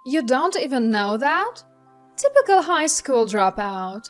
You don't even know that? Typical high school dropout.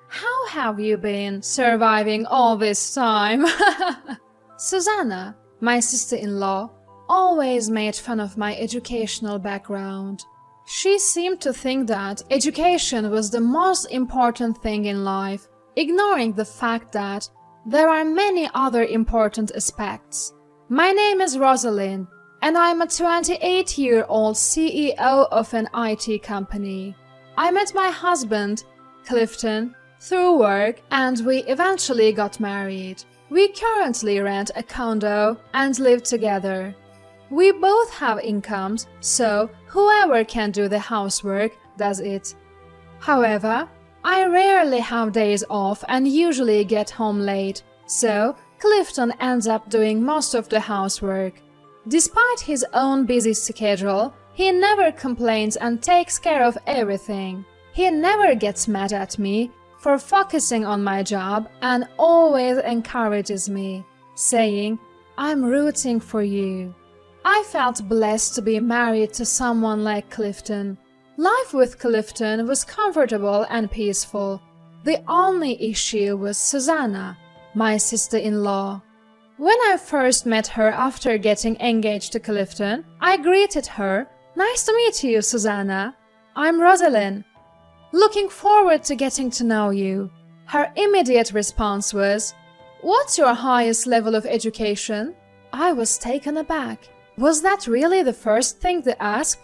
How have you been surviving all this time? Susanna, my sister-in-law, always made fun of my educational background. She seemed to think that education was the most important thing in life, ignoring the fact that there are many other important aspects. My name is Rosalind, and I'm a 28-year-old CEO of an IT company. I met my husband, Clifton, through work, and we eventually got married. We currently rent a condo and live together. We both have incomes, so whoever can do the housework does it. However, I rarely have days off and usually get home late, so Clifton ends up doing most of the housework. Despite his own busy schedule, he never complains and takes care of everything. He never gets mad at me for focusing on my job and always encourages me, saying, "I'm rooting for you." I felt blessed to be married to someone like Clifton. Life with Clifton was comfortable and peaceful. The only issue was Susanna, my sister-in-law. When I first met her after getting engaged to Clifton, I greeted her, "Nice to meet you, Susanna. I'm Rosalind. Looking forward to getting to know you." Her immediate response was, "What's your highest level of education?" I was taken aback. Was that really the first thing to ask?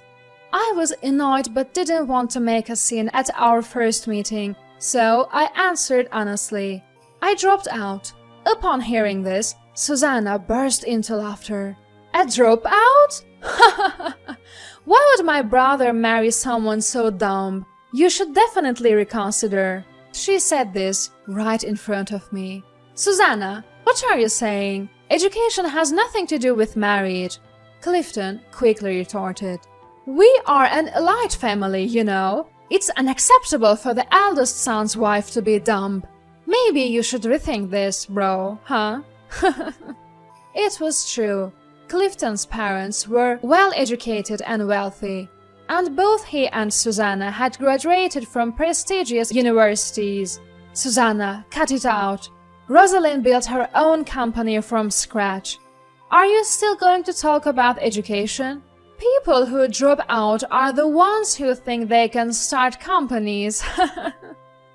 I was annoyed but didn't want to make a scene at our first meeting, so I answered honestly. I dropped out. Upon hearing this, Susanna burst into laughter. "A dropout? Why would my brother marry someone so dumb? You should definitely reconsider." She said this right in front of me. "Susanna, what are you saying? Education has nothing to do with marriage," Clifton quickly retorted. "We are an elite family, you know. It's unacceptable for the eldest son's wife to be dumb. Maybe you should rethink this, bro, huh?" It was true. Clifton's parents were well-educated and wealthy, and both he and Susanna had graduated from prestigious universities. "Susanna, cut it out. Rosalind built her own company from scratch. Are you still going to talk about education? People who drop out are the ones who think they can start companies."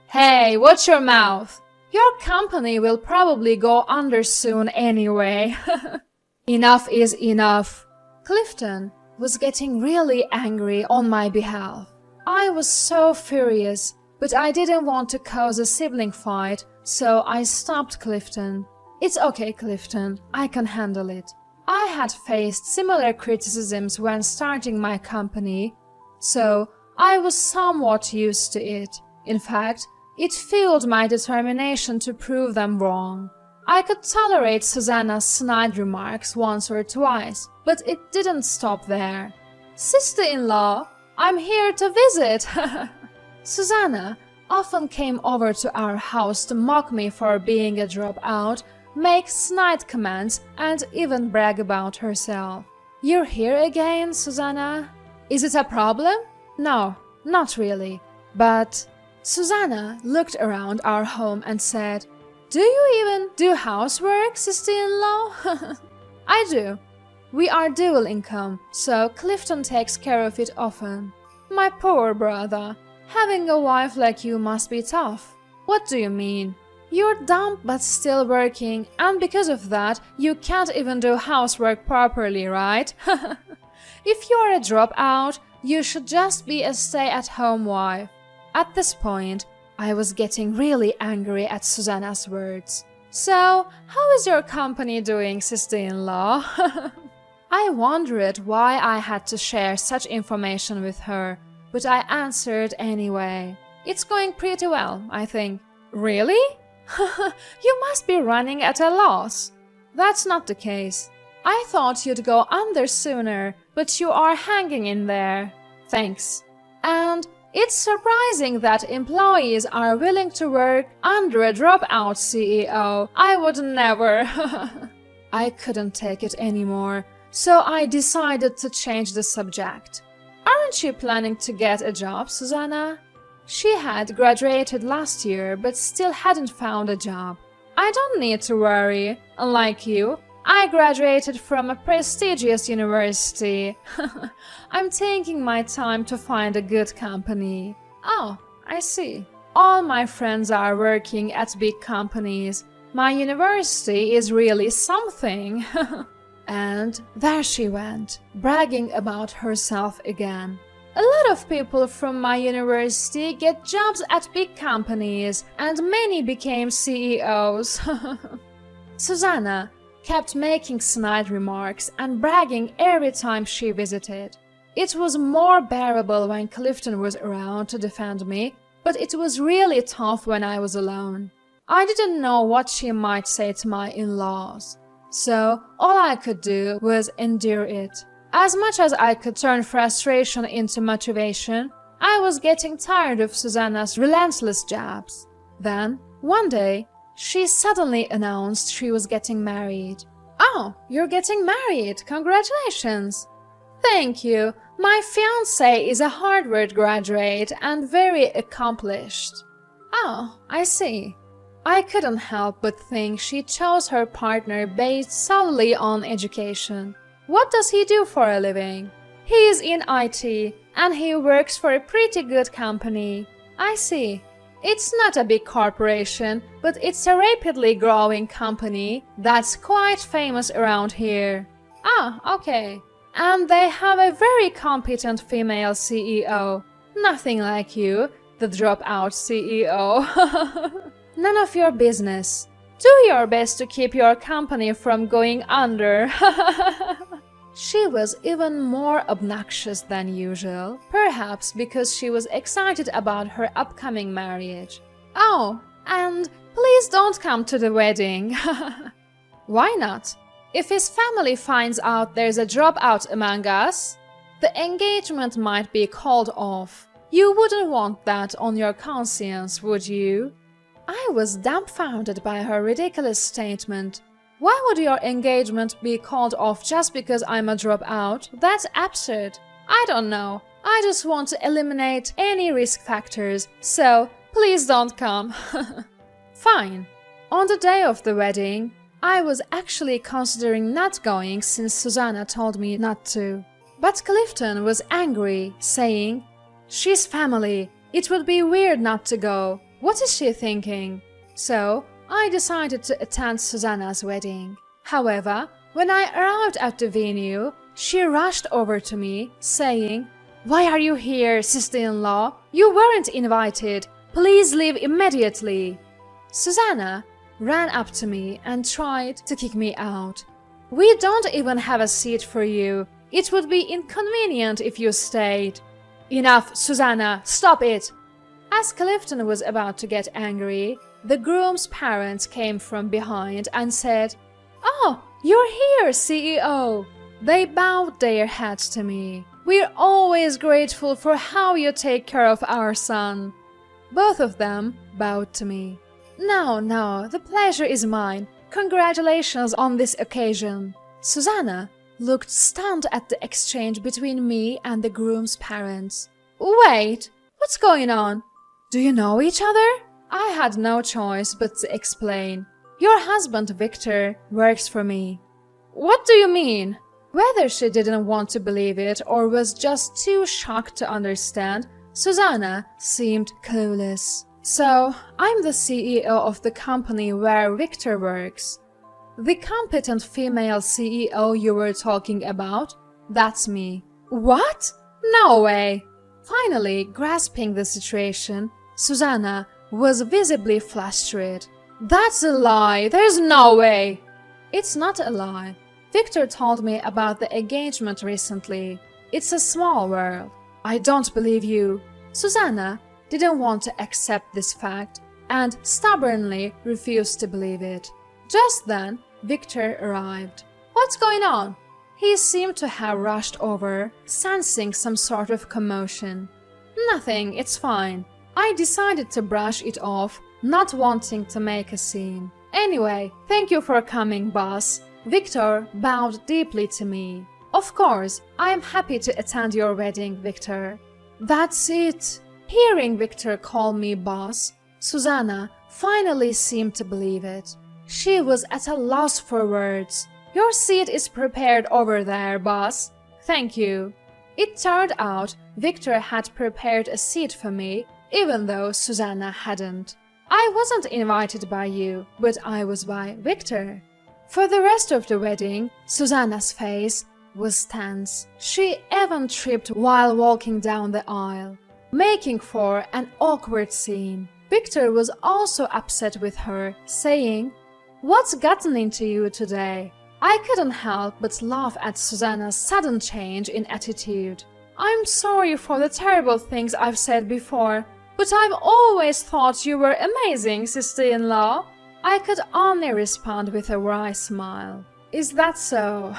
"Hey, watch your mouth. Your company will probably go under soon anyway." Enough is enough. Clifton was getting really angry on my behalf. I was so furious, but I didn't want to cause a sibling fight, so I stopped Clifton. "It's okay, Clifton, I can handle it. I had faced similar criticisms when starting my company, so I was somewhat used to it. In fact, it fueled my determination to prove them wrong. I could tolerate Susanna's snide remarks once or twice, but it didn't stop there. "Sister-in-law, I'm here to visit." Susanna often came over to our house to mock me for being a dropout, make snide comments, and even brag about herself. "You're here again, Susanna? Is it a problem?" "No, not really, but..." Susanna looked around our home and said, "Do you even do housework, sister-in-law?" "I do. We are dual income, so Clifton takes care of it often." "My poor brother. Having a wife like you must be tough." "What do you mean? You're dumb but still working, and because of that, you can't even do housework properly, right?" "If you're a dropout, you should just be a stay-at-home wife." At this point, I was getting really angry at Susanna's words. "So, how is your company doing, sister-in-law?" I wondered why I had to share such information with her, but I answered anyway. "It's going pretty well, I think." "Really?" "You must be running at a loss." "That's not the case. I thought you'd go under sooner, but you are hanging in there." "Thanks." "And it's surprising that employees are willing to work under a dropout CEO. I would never." I couldn't take it anymore, so I decided to change the subject. "Are Aren't you planning to get a job, Susanna? She had graduated last year but still hadn't found a job. I don't need to worry. Unlike you, I graduated from a prestigious university. I'm taking my time to find a good company. Oh, I see. All my friends are working at big companies. My university is really something. And there she went, bragging about herself again. A lot of people from my university get jobs at big companies, and many became CEOs. Susanna kept making snide remarks and bragging every time she visited. It was more bearable when Clifton was around to defend me, but it was really tough when I was alone. I didn't know what she might say to my in-laws, so all I could do was endure it. As much as I could turn frustration into motivation, I was getting tired of Susanna's relentless jabs. Then, one day, she suddenly announced she was getting married. "Oh, you're getting married! Congratulations!" "Thank you. My fiancé is a Harvard graduate and very accomplished." "Oh, I see." I couldn't help but think she chose her partner based solely on education. What does he do for a living? He is in IT, and he works for a pretty good company. I see. It's not a big corporation, but it's a rapidly growing company that's quite famous around here. Ah, okay. And they have a very competent female CEO. Nothing like you, the dropout CEO. None of your business. Do your best to keep your company from going under. She was even more obnoxious than usual, perhaps because she was excited about her upcoming marriage. "Oh, and please don't come to the wedding." "Why not? If his family finds out there's a dropout among us, the engagement might be called off. You wouldn't want that on your conscience, would you?" I was dumbfounded by her ridiculous statement. Why would your engagement be called off just because I'm a dropout? That's absurd. I don't know. I just want to eliminate any risk factors, so please don't come. Fine. On the day of the wedding, I was actually considering not going since Susanna told me not to. But Clifton was angry, saying, "She's family. It would be weird not to go. What is she thinking?" So I decided to attend Susanna's wedding. However, when I arrived at the venue, she rushed over to me, saying, "Why are you here, sister-in-law? You weren't invited. Please leave immediately." Susanna ran up to me and tried to kick me out. "We don't even have a seat for you. It would be inconvenient if you stayed." "Enough, Susanna, stop it!" As Clifton was about to get angry, the groom's parents came from behind and said, "Oh, you're here, CEO." They bowed their heads to me. "We're always grateful for how you take care of our son." Both of them bowed to me. No, the pleasure is mine. Congratulations on this occasion." Susanna looked stunned at the exchange between me and the groom's parents. "Wait, what's going on? Do you know each other?" I had no choice but to explain. "Your husband, Victor, works for me." "What do you mean?" Whether she didn't want to believe it or was just too shocked to understand, Susanna seemed clueless. "So, I'm the CEO of the company where Victor works." "The competent female CEO you were talking about? That's me." "What? No way!" Finally, grasping the situation, Susanna was visibly flustered. "That's a lie! There's no way!" "It's not a lie. Victor told me about the engagement recently. It's a small world." "I don't believe you." Susanna didn't want to accept this fact and stubbornly refused to believe it. Just then, Victor arrived. "What's going on?" He seemed to have rushed over, sensing some sort of commotion. "Nothing, it's fine." I decided to brush it off, not wanting to make a scene. "Anyway, thank you for coming, boss." Victor bowed deeply to me. Of course, I am happy to attend your wedding, Victor. That's it. Hearing Victor call me boss, Susanna finally seemed to believe it. She was at a loss for words. Your seat is prepared over there, boss. Thank you. It turned out Victor had prepared a seat for me, even though Susanna hadn't. I wasn't invited by you, but I was by Victor. For the rest of the wedding, Susanna's face was tense. She even tripped while walking down the aisle, making for an awkward scene. Victor was also upset with her, saying, "What's gotten into you today?" I couldn't help but laugh at Susanna's sudden change in attitude. "I'm sorry for the terrible things I've said before, but I've always thought you were amazing, sister-in-law." I could only respond with a wry smile. "Is that so?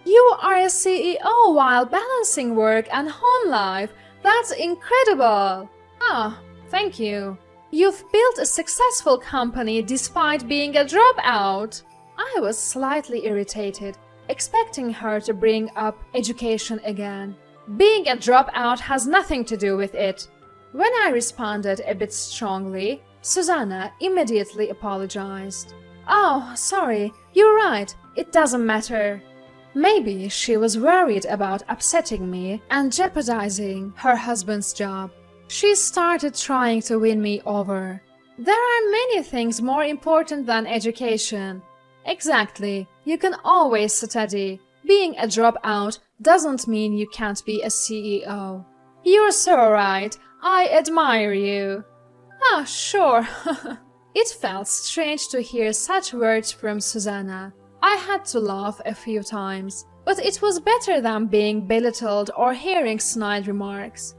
You are a CEO while balancing work and home life. That's incredible." "Ah, thank you. You've built a successful company despite being a dropout." I was slightly irritated, expecting her to bring up education again. "Being a dropout has nothing to do with it." When I responded a bit strongly, Susanna immediately apologized. "Oh, sorry, you're right, it doesn't matter." Maybe she was worried about upsetting me and jeopardizing her husband's job. She started trying to win me over. "There are many things more important than education." "Exactly, you can always study. Being a dropout doesn't mean you can't be a CEO." "You're so right. I admire you." "Ah, sure." It felt strange to hear such words from Susanna. I had to laugh a few times, but it was better than being belittled or hearing snide remarks.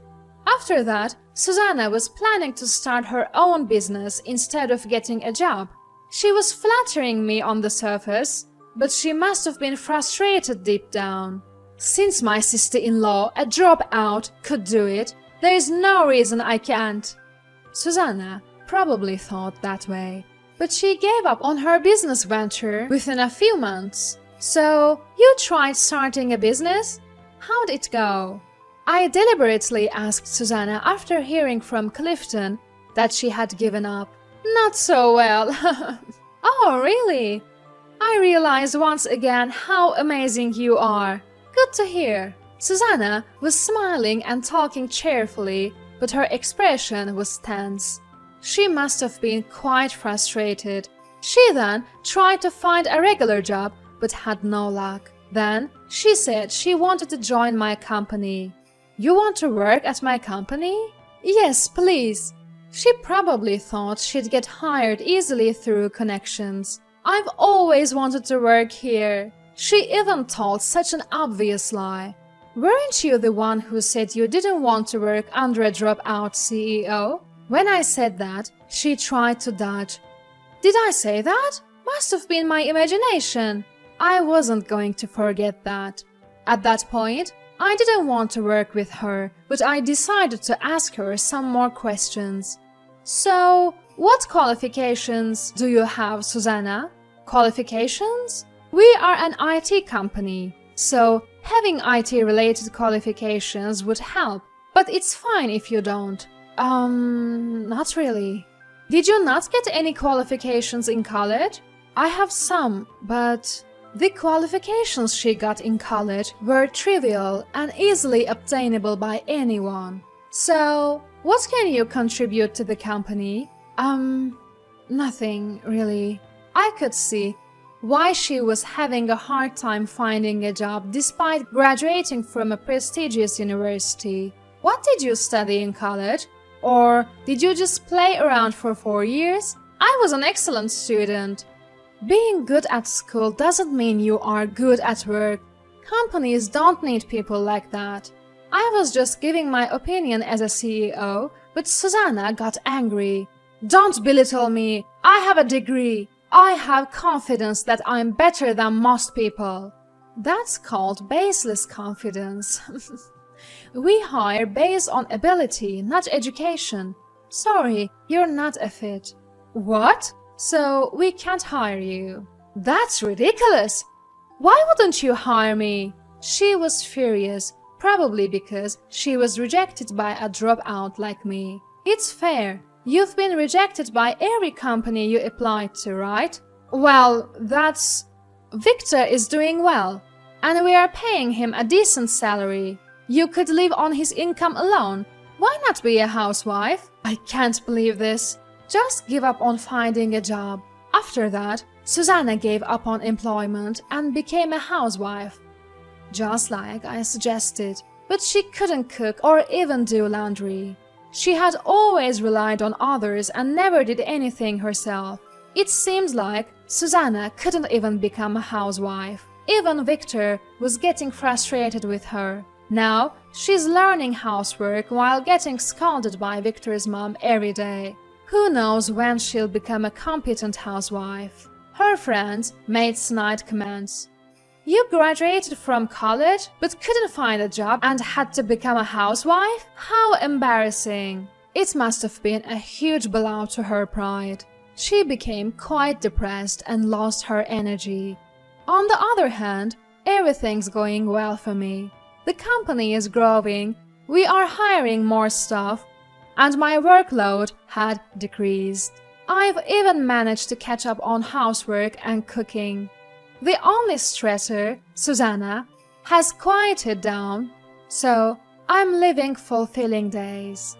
After that, Susanna was planning to start her own business instead of getting a job. She was flattering me on the surface, but she must have been frustrated deep down. Since my sister-in-law, a dropout, could do it, there is no reason I can't. Susanna probably thought that way, but she gave up on her business venture within a few months. "So, you tried starting a business? How'd it go?" I deliberately asked Susanna after hearing from Clifton that she had given up. "Not so well." "Oh, really? I realize once again how amazing you are. Good to hear." Susanna was smiling and talking cheerfully, but her expression was tense. She must have been quite frustrated. She then tried to find a regular job, but had no luck. Then she said she wanted to join my company. "You want to work at my company?" "Yes, please." She probably thought she'd get hired easily through connections. "I've always wanted to work here." She even told such an obvious lie. "Weren't you the one who said you didn't want to work under a dropout CEO?" When I said that, she tried to dodge. "Did I say that? Must have been my imagination." I wasn't going to forget that. At that point, I didn't want to work with her, but I decided to ask her some more questions. "So, what qualifications do you have, Susanna?" "Qualifications? We are an IT company, so having IT-related qualifications would help, but it's fine if you don't." Not really." "Did you not get any qualifications in college?" "I have some, but..." The qualifications she got in college were trivial and easily obtainable by anyone. "So, what can you contribute to the company?" Nothing, really." I could see why she was having a hard time finding a job despite graduating from a prestigious university. "What did you study in college? Or did you just play around for 4 years?" "I was an excellent student." Being good at school doesn't mean you are good at work. Companies don't need people like that. I was just giving my opinion as a CEO, but Susanna got angry. "Don't belittle me. I have a degree. I have confidence that I'm better than most people." That's called baseless confidence. We hire based on ability, not education. Sorry, you're not a fit. "What? So we can't hire you?" "That's ridiculous. Why wouldn't you hire me?" She was furious, probably because she was rejected by a dropout like me. It's fair. You've been rejected by every company you applied to, right? Well, that's... Victor is doing well, and we are paying him a decent salary. You could live on his income alone. Why not be a housewife? I can't believe this. Just give up on finding a job. After that, Susanna gave up on employment and became a housewife. Just like I suggested, but she couldn't cook or even do laundry. She had always relied on others and never did anything herself. It seems like Susanna couldn't even become a housewife. Even Victor was getting frustrated with her. Now she's learning housework while getting scolded by Victor's mom every day. Who knows when she'll become a competent housewife? Her friends made snide comments. You graduated from college but couldn't find a job and had to become a housewife? How embarrassing! It must have been a huge blow to her pride. She became quite depressed and lost her energy. On the other hand, everything's going well for me. The company is growing, we are hiring more staff, and my workload had decreased. I've even managed to catch up on housework and cooking. The only stressor, Susanna, has quieted down, so I'm living fulfilling days.